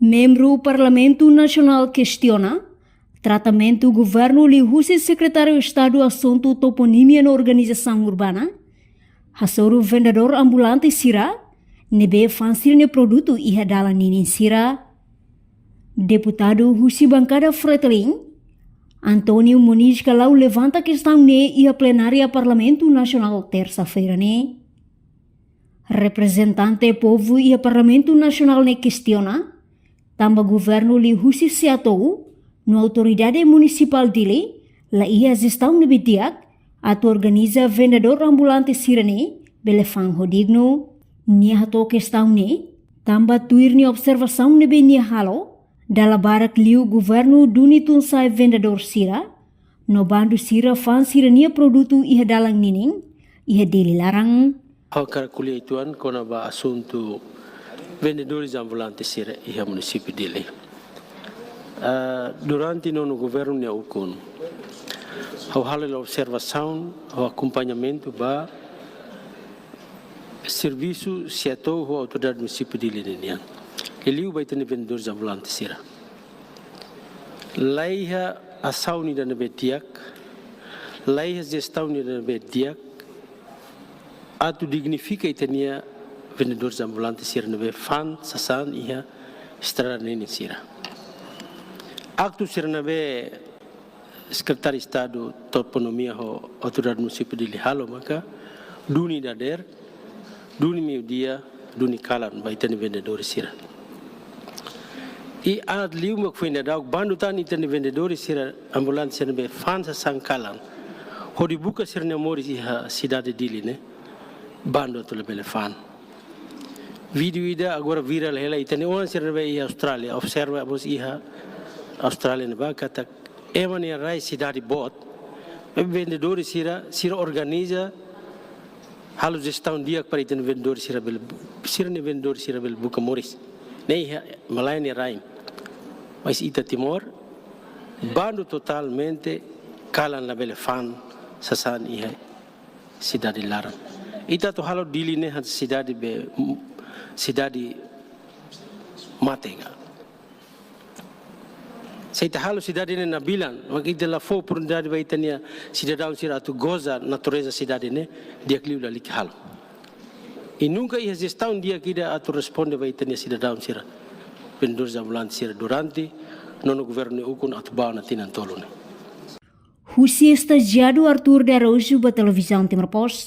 Membro Parlamento Nacional questiona tratamento governo lihusi secretário Estado assunto toponímia na organização urbana. Hasoro vendedor ambulante sira nebe fansirne produto iha dalan ninin sira. Deputado Husi Bancada Freteling Antônio Muniz Kalau levanta questão ne iha plenária Parlamento Nacional terça-feira ne. Representante povo iha Parlamento Nacional ne questiona tamba governo li Husi Seatou no autoridade municipal dele la ia gestão ne bediak atau organiza vendedor ambulante sirene belefang hodigno nia hato questão ne tamba tuir ni observação ne be nia halo dala barak liu governo duni tunsai vendedor sira no bandu sira fan sirania produto iha dalang nining iha dele larang. Hakar kuliah ituan kona ba assunto vendedores ambulantes sira iha município dele. Durante nono governo ne ukun ao hal observação ao acompanhamento ba serviço seatou ao autoridade município dele nian eliu baitani vendedores ambulantes sira laiha asau ni dan betiak laiha gestão ni dan betiak atu dignifica itania vendedores ambulantes sira nebe fan sasan iha estrada nini sira aktu sira nebe secretário de Estado toponomia ho autoridade municipal de halo maka duni dader duni miudia duni kalan baitani vendedores sira I ad liu mak foi nadau bandu tan itani vendedores sira ambulante sira be fansa sangkalan hodi buka sira ne mori iha cidade dili ne bandu to lebele fan video ida agora viral hela itani on sira be iha Australia observa bos iha Australia ne ba kata emani rai cidade bot vendedores sira organiza halu gestão dia para itani vendedores sira ne vendedores sira bel buka moris ne iha malayani rai mas ita Timor bando totalmente kalan labele fan sasan iha cidade larang ita to halo dili ne han cidade matega seita halo cidade ne nabilan magita la fo oportunidade vai tania cidadão sira tu goza natureza cidade ne dia kliu la lik halo e nunca iha gestão dia kida atu responde vai tania cidadão sira vendedores ambulantes sira durante nono governo ukun atubau na tinan tolune. Husi estagiário Arthur de Araújo da televisão Timor Post.